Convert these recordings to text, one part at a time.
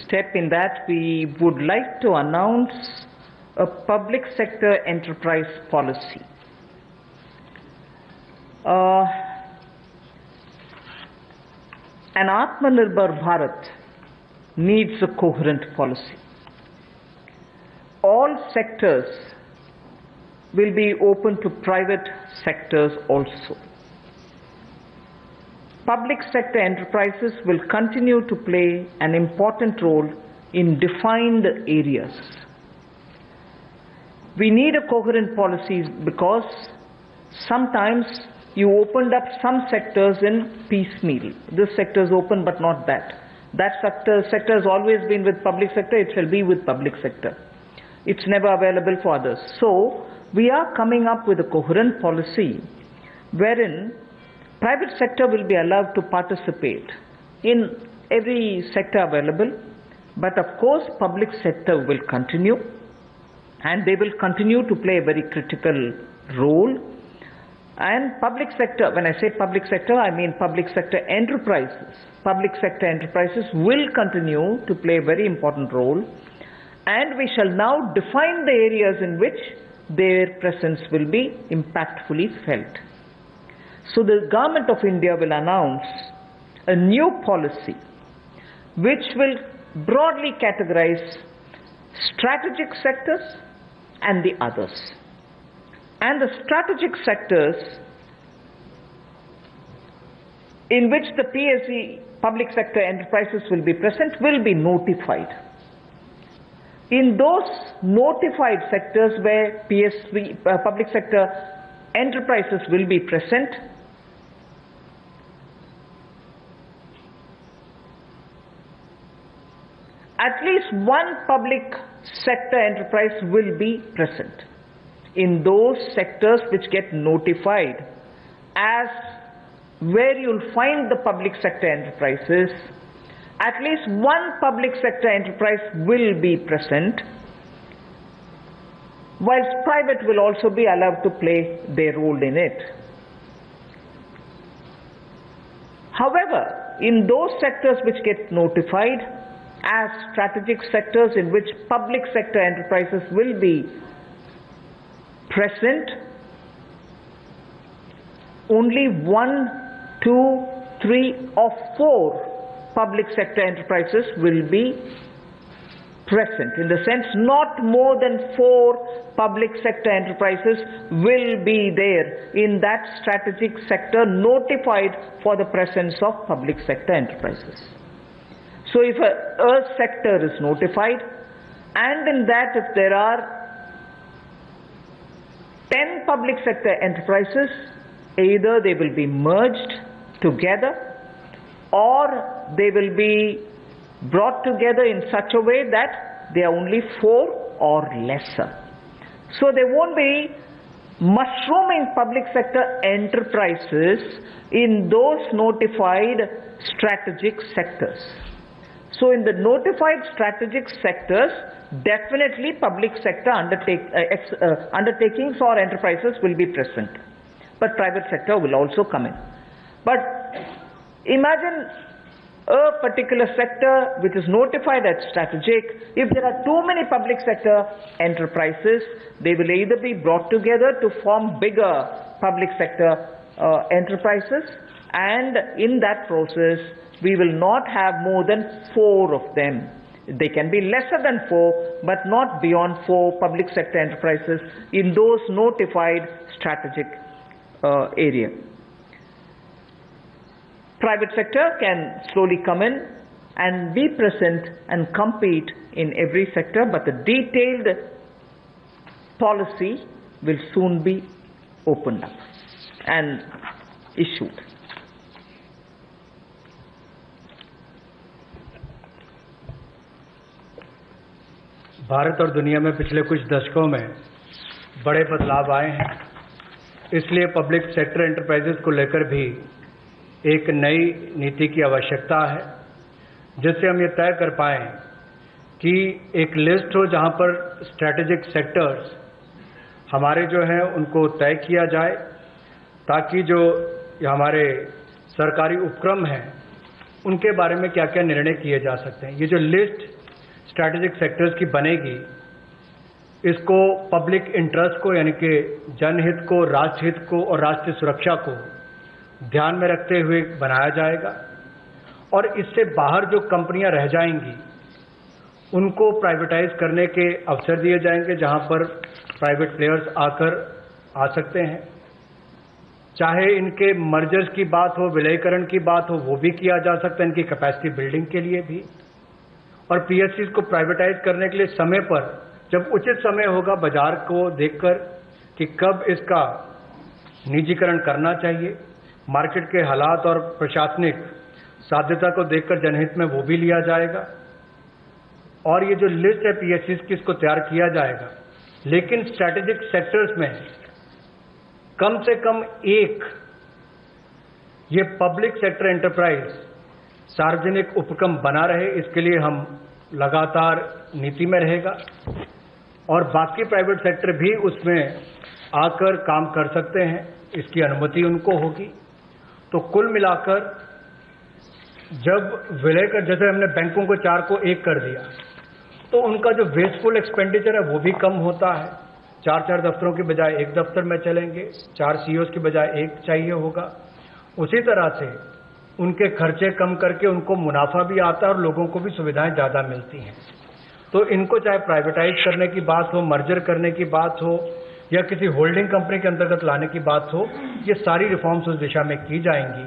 step in that we would like to announce a public sector enterprise policy. An Atmanirbhar Bharat needs a coherent policy. All sectors will be open to private sectors also. Public sector enterprises will continue to play an important role in defined areas. We need a coherent policy because sometimes you opened up some sectors in piecemeal. This sector is open but not that. That sector has always been with public sector, it shall be with public sector. It's never available for others. So we are coming up with a coherent policy wherein private sector will be allowed to participate in every sector available, but of course public sector will continue, and they will continue to play a very critical role. And public sector, when I say public sector, I mean public sector enterprises. Public sector enterprises will continue to play a very important role, and we shall now define the areas in which their presence will be impactfully felt. So the Government of India will announce a new policy which will broadly categorize strategic sectors and the others. And the strategic sectors in which the PSE, public sector enterprises, will be present will be notified. In those notified sectors where PSE, public sector enterprises will be present, at least one public sector enterprise will be present. In those sectors which get notified as where you'll find the public sector enterprises, at least one public sector enterprise will be present, whilst private will also be allowed to play their role in it. However, in those sectors which get notified as strategic sectors in which public sector enterprises will be present, only 1, 2, 3 or 4 public sector enterprises will be present. In the sense, not more than 4 public sector enterprises will be there in that strategic sector notified for the presence of public sector enterprises. So if a sector is notified, and in that if there are 10 public sector enterprises, either they will be merged together or they will be brought together in such a way that they are only 4 or lesser. So there won't be mushrooming public sector enterprises in those notified strategic sectors. So in the notified strategic sectors, definitely public sector undertakings or enterprises will be present, but private sector will also come in. But imagine a particular sector which is notified as strategic. If there are too many public sector enterprises, they will either be brought together to form bigger public sector enterprises, and in that process we will not have more than 4 of them. They can be lesser than 4, but not beyond 4 public sector enterprises in those notified strategic area. Private sector can slowly come in and be present and compete in every sector, but the detailed policy will soon be opened up and issued. Bharat और दुनिया में पिछले कुछ दशकों में बड़े बदलाव आए हैं, इसलिए पब्लिक सेक्टर एंटरप्राइजेस को लेकर भी एक नई नीति की आवश्यकता है, जिससे हम ये तय कर पाएं कि एक लिस्ट हो जहां पर स्ट्रैटेजिक सेक्टर्स हमारे जो हैं उनको तय किया जाए, ताकि जो हमारे सरकारी उपक्रम हैं उनके बारे में क्या क्या निर्णय किए जा सकते हैं। ये जो लिस्ट स्ट्रैटेजिक सेक्टर्स की बनेगी, इसको पब्लिक इंटरेस्ट को यानी कि जनहित को, राष्ट्रहित को और राष्ट्रीय सुरक्षा को ध्यान में रखते हुए बनाया जाएगा और इससे बाहर जो कंपनियां रह जाएंगी उनको प्राइवेटाइज करने के अवसर दिए जाएंगे, जहां पर प्राइवेट प्लेयर्स आकर आ सकते हैं। चाहे इनके मर्जर्स की बात हो, विलयीकरण की बात हो, वो भी किया जा सकता है, इनकी कैपेसिटी बिल्डिंग के लिए भी। और पीएससीज को प्राइवेटाइज करने के लिए समय पर, जब उचित समय होगा, बाजार को देखकर कि कब इसका निजीकरण करना चाहिए, मार्केट के हालात और प्रशासनिक साध्यता को देखकर जनहित में वो भी लिया जाएगा। और ये जो लिस्ट है पीएससीज की, इसको तैयार किया जाएगा, लेकिन स्ट्रैटेजिक सेक्टर्स में कम से कम एक ये पब्लिक सेक्टर एंटरप्राइज सार्वजनिक उपक्रम बना रहे, इसके लिए हम लगातार नीति में रहेगा और बाकी प्राइवेट सेक्टर भी उसमें आकर काम कर सकते हैं, इसकी अनुमति उनको होगी। तो कुल मिलाकर जब विलय कर, जैसे हमने बैंकों को 4 को 1 कर दिया, तो उनका जो वेस्टफुल एक्सपेंडिचर है वो भी कम होता है। 4 दफ्तरों की बजाय 1 दफ्तर में चलेंगे, 4 सीईओज की बजाय 1 चाहिए होगा। उसी तरह से उनके खर्चे कम करके उनको मुनाफा भी आता है और लोगों को भी सुविधाएं ज़्यादा मिलती हैं। तो इनको चाहे प्राइवेटाइज करने की बात हो, मर्जर करने की बात हो या किसी होल्डिंग कंपनी के अंतर्गत लाने की बात हो, ये सारी रिफॉर्म्स उस दिशा में की जाएंगी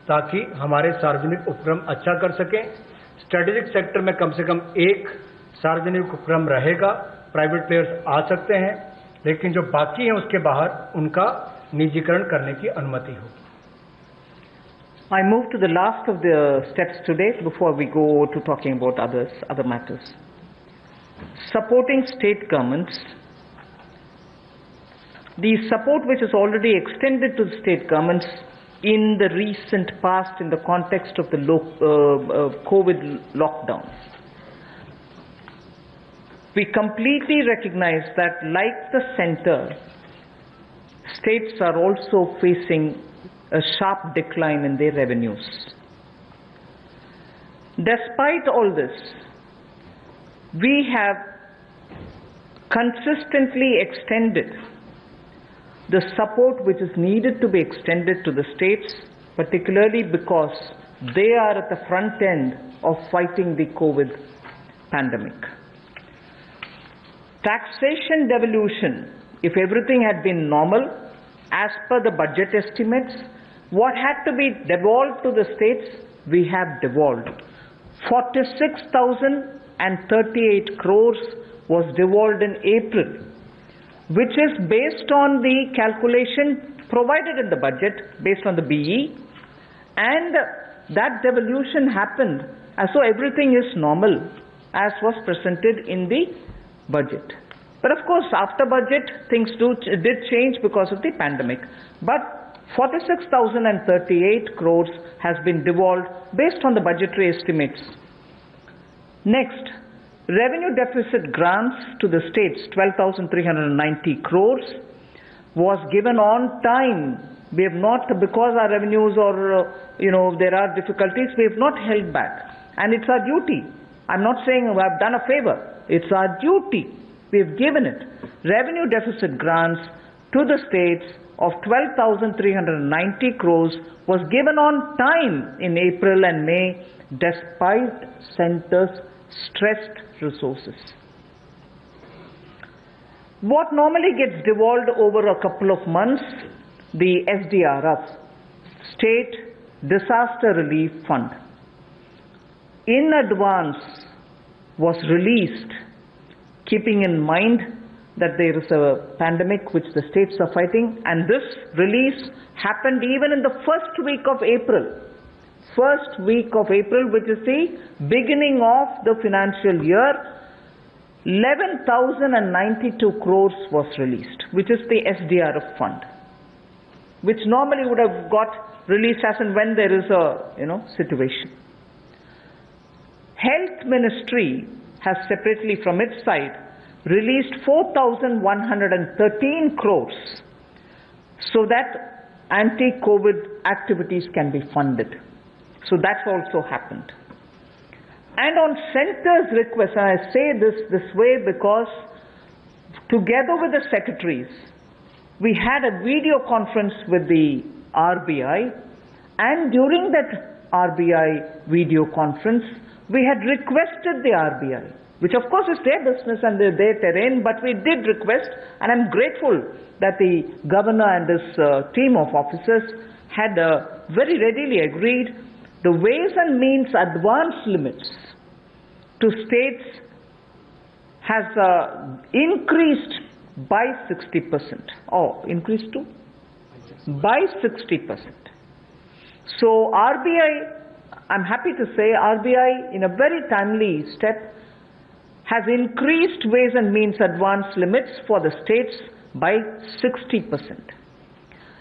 ताकि हमारे सार्वजनिक उपक्रम अच्छा कर सकें। स्ट्रेटेजिक सेक्टर में कम से कम एक सार्वजनिक उपक्रम रहेगा, प्राइवेट प्लेयर्स आ सकते हैं, लेकिन जो बाकी हैं उसके बाहर उनका निजीकरण करने की अनुमति होगी। I move to the last of the steps today before we go to talking about other matters. Supporting state governments. The support which is already extended to the state governments in the recent past in the context of the COVID lockdown. We completely recognize that, like the center, states are also facing a sharp decline in their revenues. Despite all this, we have consistently extended the support which is needed to be extended to the states, particularly because they are at the front end of fighting the COVID pandemic. Taxation devolution, if everything had been normal, as per the budget estimates, what had to be devolved to the states, we have devolved. 46,038 crores was devolved in April, which is based on the calculation provided in the budget, based on the BE, and that devolution happened as though everything is normal, as was presented in the budget. But of course, after budget, things did change because of the pandemic. But 46,038 crores has been devolved based on the budgetary estimates. Next, revenue deficit grants to the states, 12,390 crores, was given on time. We have not, because our revenues or, there are difficulties, we have not held back. And it's our duty. I'm not saying we have done a favor. It's our duty. We have given it. Revenue deficit grants to the states of 12,390 crores was given on time in April and May, despite centers' stressed resources. What normally gets devolved over a couple of months, the SDRF, State Disaster Relief Fund, in advance was released, keeping in mind that there is a pandemic which the states are fighting, and this release happened even in the first week of April. First week of April, which is the beginning of the financial year, 11,092 crores was released, which is the SDRF fund, which normally would have got released as and when there is a situation. Health Ministry has separately from its side released 4,113 crores so that anti-COVID activities can be funded. So that's also happened. And on centre's request, and I say this way because together with the secretaries, we had a video conference with the RBI, and during that RBI video conference, we had requested the RBI, which of course is their business and their terrain, but we did request, and I'm grateful that the governor and this team of officers had very readily agreed the ways and means advance limits to states has increased by 60%. Oh, increased to? By 60%. So RBI, I'm happy to say, RBI in a very timely step has increased ways and means advance limits for the states by 60%.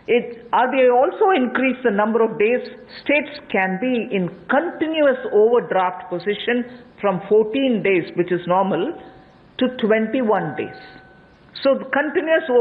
RBI also increased the number of days states can be in continuous overdraft position from 14 days, which is normal, to 21 days. So the continuous